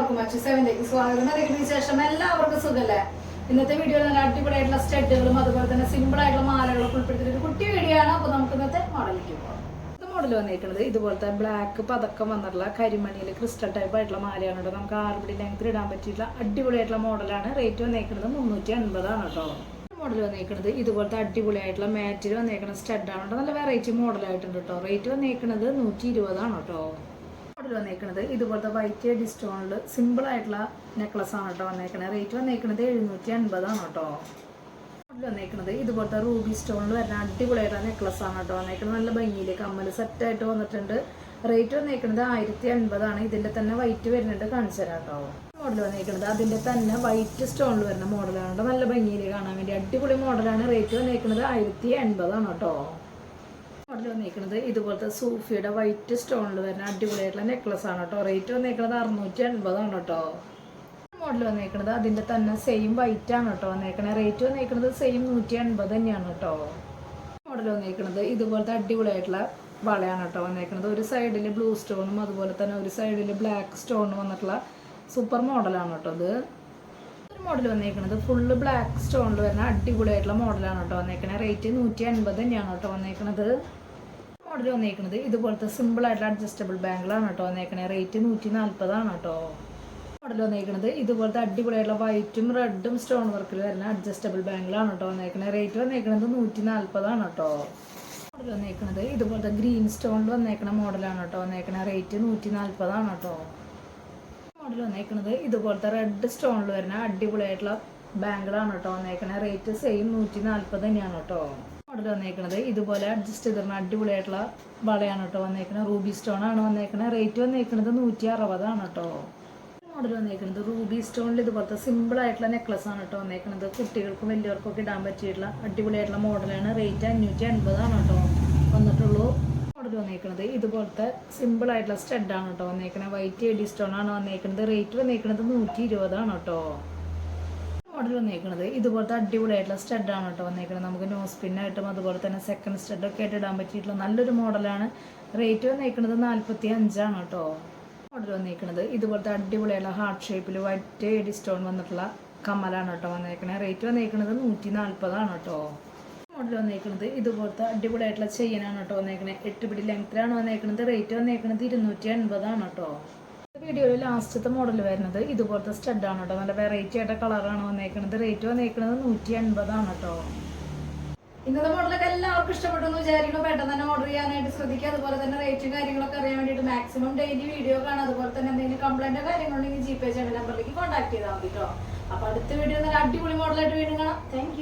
എല്ലാവർക്കും അച്ഛസേവനിലേക്ക് സ്വാഗതം. അതിന് ശേഷം എല്ലാവർക്കും സുഖല്ലേ? ഇന്നത്തെ വീഡിയോ നല്ല അടിപൊളിയായിട്ടുള്ള സ്റ്റഡുകളും അതുപോലെ തന്നെ സിമ്പിൾ ആയിട്ടുള്ള മാലകളൊക്കെ ഉൾപ്പെടുത്തിയിട്ട് ഒരു കുട്ടി വീഡിയോ ആണ്. അപ്പോൾ നമുക്ക് ഇന്നത്തെ മോഡലിലേക്ക് പോകാം. ഇന്നത്തെ മോഡൽ വന്നിരിക്കുന്നത് ഇതുപോലത്തെ ബ്ലാക്ക് പതക്കം വന്നിട്ടുള്ള കരിമണിയിൽ ക്രിസ്റ്റൽ ടൈപ്പ് ആയിട്ടുള്ള മാലയാണ് കേട്ടോ. നമുക്ക് 6 പിടി ലെങ്ത് ഇടാൻ പറ്റിയിട്ടുള്ള അടിപൊളിയായിട്ടുള്ള മോഡലാണ്. റേറ്റ് വന്നിരിക്കുന്നത് 350 ആണ് കേട്ടോ. മോഡൽ വന്നിരിക്കുന്നത് ഇതുപോലത്തെ അടിപൊളിയായിട്ടുള്ള മാറ്റിൽ വന്നിരിക്കുന്ന സ്റ്റഡാണ് കേട്ടോ. നല്ല വെറൈറ്റി മോഡലായിട്ടുണ്ട് കേട്ടോ. റേറ്റ് വന്നിരിക്കുന്നത് 120 ആണ് കേട്ടോ. മോഡൽ വന്നേക്കുന്നത് ഇതുപോലത്തെ വൈറ്റ് ഡിസ്റ്റോണിൽ സിമ്പിൾ ആയിട്ടുള്ള നെക്ലസ് ആണ് കേട്ടോ വന്നേക്കുന്നത്. റേറ്റ് വന്നേക്കുന്നത് 750 ആണ് കേട്ടോ. മോഡൽ വന്നേക്കുന്നത് ഇതുപോലത്തെ റൂബി സ്റ്റോണിൽ വരുന്ന അടിപൊളിയായിട്ടുള്ള നെക്ലസ് ആണ് കേട്ടോ വന്നേക്കുന്നത്. നല്ല ഭംഗിയിൽ കമ്മൽ സെറ്റായിട്ട് വന്നിട്ടുണ്ട്. റേറ്റ് വന്നേക്കുന്നത് 1050 ആണ്. ഇതിൻ്റെ തന്നെ വൈറ്റ് വരുന്നുണ്ട്, കാണിച്ചു തരാം കേട്ടോ. മോഡൽ വന്നേക്കുന്നത് അതിൻ്റെ തന്നെ വൈറ്റ് സ്റ്റോണിൽ വരുന്ന മോഡലാണ് കേട്ടോ. നല്ല ഭംഗിയിൽ കാണാൻ വേണ്ടി അടിപൊളി മോഡലാണ്. റേറ്റ് വന്നേക്കുന്നത് 1080 ആണ് കേട്ടോ. മോഡൽ വന്നിരിക്കുന്നത് ഇതുപോലത്തെ സൂഫിയുടെ വൈറ്റ് സ്റ്റോണിൽ വരുന്ന അടിപൊളിയായിട്ടുള്ള നെക്ലസ് ആണ് കേട്ടോ. റേറ്റ് വന്നിരിക്കുന്നത് 680 ആണ് കേട്ടോ. മോഡൽ വന്നിരിക്കുന്നത് അതിൻ്റെ തന്നെ സെയിം വൈറ്റ് ആണ് കേട്ടോ വന്നിരിക്കുന്നത്. റേറ്റ് വന്നിരിക്കുന്നത് സെയിം 180 തന്നെയാണ് കേട്ടോ. മോഡൽ വന്നിരിക്കുന്നത് ഇതുപോലത്തെ അടിപൊളിയായിട്ടുള്ള വളയാണ് കേട്ടോ വന്നിരിക്കുന്നത്. ഒരു സൈഡിൽ ബ്ലൂ സ്റ്റോണും അതുപോലെ തന്നെ ഒരു സൈഡിൽ ബ്ലാക്ക് സ്റ്റോണും വന്നിട്ടുള്ള സൂപ്പർ മോഡലാണ് കേട്ടോ. ഇത് മോഡൽ വന്നിരിക്കുന്നത് ഫുള്ള് ബ്ലാക്ക് സ്റ്റോണിൽ വരുന്ന അടിപൊളിയായിട്ടുള്ള മോഡലാണ് കേട്ടോ വന്നിരിക്കുന്നത്. റേറ്റ് 180 തന്നെയാണ് കേട്ടോ വന്നിരിക്കുന്നത്. മോഡൽ വന്നിരിക്കുന്നത് ഇതുപോലത്തെ സിമ്പിൾ ആയിട്ടുള്ള അഡ്ജസ്റ്റബിൾ ബാങ്കിളാണ് കേട്ടോ വന്നിരിക്കുന്നത്. റേറ്റ് 140 ആണ് കേട്ടോ. മോഡൽ വന്നിരിക്കുന്നത് ഇതുപോലത്തെ അടിപൊളിയായിട്ടുള്ള വൈറ്റും റെഡും സ്റ്റോൺ വർക്കിൽ വരുന്ന അഡ്ജസ്റ്റബിൾ ബാങ്കിളാണ് കേട്ടോ വന്നിരിക്കുന്നത്. റേറ്റ് വന്നിരിക്കുന്നത് 140 ആണ് കേട്ടോ. മോഡൽ വന്നിരിക്കുന്നത് ഇതുപോലത്തെ ഗ്രീൻ സ്റ്റോണിൽ വന്നിരിക്കുന്ന മോഡലാണ് കേട്ടോ വന്നിരിക്കുന്നത്. റേറ്റ് 140 ആണ് കേട്ടോ. മോഡൽ വന്നേക്കുന്നത് ഇതുപോലത്തെ റെഡ് സ്റ്റോണിൽ വരുന്ന അടിപൊളിയായിട്ടുള്ള ബാങ്കിളാണ് കേട്ടോ വന്നേക്കുന്നത്. റേറ്റ് സെയിം 140 തന്നെയാണ് കേട്ടോ. മോഡൽ വന്നേക്കുന്നത് ഇതുപോലെ അഡ്ജസ്റ്റ് ചെയ്തിരുന്ന അടിപൊളിയായിട്ടുള്ള വളയാണ് കേട്ടോ വന്നേക്കുന്നത്. റൂബി സ്റ്റോൺ ആണ് വന്നേക്കുന്നത്. റേറ്റ് വന്നേക്കുന്നത് 160 ആണ് കേട്ടോ. മോഡൽ വന്നേക്കുന്നത് റൂബി സ്റ്റോണിൽ ഇതുപോലത്തെ സിമ്പിൾ ആയിട്ടുള്ള നെക്ലസ് ആണ് കേട്ടോ വന്നേക്കുന്നത്. കുട്ടികൾക്കും വലിയവർക്കും ഒക്കെ ഇടാൻ പറ്റിയിട്ടുള്ള അടിപൊളിയായിട്ടുള്ള മോഡലാണ്. റേറ്റ് 580 ആണ് കേട്ടോ വന്നിട്ടുള്ളൂ. മോഡൽ വന്നേക്കുന്നത് ഇതുപോലത്തെ സിമ്പിൾ ആയിട്ടുള്ള സ്റ്റഡാണ് കേട്ടോ വന്നേക്കുന്നത്. വൈറ്റ് എഡി സ്റ്റോൺ ആണ് വന്നേക്കുന്നത്. റേറ്റ് വന്നേക്കുന്നത് 120 ആണ് കേട്ടോ. മോഡൽ വന്നേക്കുന്നത് ഇതുപോലത്തെ അടിപൊളിയായിട്ടുള്ള സ്റ്റഡാണ് കേട്ടോ വന്നേക്കുന്നത്. നമുക്ക് നോസ് പിന്നായിട്ടും അതുപോലെ തന്നെ സെക്കൻഡ് സ്റ്റഡൊക്കെ ആയിട്ട് ഇടാൻ പറ്റിയിട്ടുള്ള നല്ലൊരു മോഡലാണ്. റേറ്റ് വന്നേക്കുന്നത് 45 ആണ് കേട്ടോ. മോഡൽ വന്നേക്കുന്നത് ഇതുപോലത്തെ അടിപൊളിയായിട്ടുള്ള ഹാർട്ട് ഷേപ്പിൽ വൈറ്റ് എഡി സ്റ്റോൺ വന്നിട്ടുള്ള കമ്മലാണ് കേട്ടോ വന്നേക്കുന്നത്. റേറ്റ് വന്നേക്കുന്നത് 140 ആണ് കേട്ടോ. മോഡൽ വന്നേക്കുന്നത് ഇതുപോലത്തെ അടിപൊളിയായിട്ടുള്ള ചെയിനാണ് കേട്ടോ വന്നേക്കുന്നത്. 8 പിടി ലെങ്ത്തിലാണ് വന്നേക്കുന്നത്. റേറ്റ് വന്നേക്കുന്നത് 280 ആണ് കേട്ടോ. വീഡിയോയിൽ ലാസ്റ്റത്തെ മോഡൽ വരുന്നത് ഇതുപോലത്തെ സ്റ്റഡാണ് കേട്ടോ. നല്ല വെറൈറ്റി ആയിട്ട് കളറാണ് വന്നേക്കുന്നത്. റേറ്റ് വന്നേക്കുന്നത് 180 ആണ് കേട്ടോ. ഇന്നത്തെ മോഡലൊക്കെ എല്ലാവർക്കും ഇഷ്ടപ്പെട്ടു എന്ന് വിചാരിക്കുന്നു. പെട്ടെന്ന് തന്നെ ഓർഡർ ചെയ്യാനായിട്ട് ശ്രദ്ധിക്കുക. അതുപോലെ തന്നെ റേറ്റും കാര്യങ്ങളൊക്കെ അറിയാൻ വേണ്ടിയിട്ട് മാക്സിമം ഡെയിലി വീഡിയോ കാണാം. അതുപോലെ തന്നെ എന്തെങ്കിലും കംപ്ലൈൻറ്റോ കാര്യങ്ങളുണ്ടെങ്കിൽ GPay ചെയ്യുന്ന നമ്പറിലേക്ക് കോൺടാക്ട് ചെയ്താൽ മതി കേട്ടോ. അപ്പോൾ അടുത്ത വീഡിയോ നല്ല അടിപൊളി മോഡലായിട്ട് വീണ്ടും കാണാം. താങ്ക്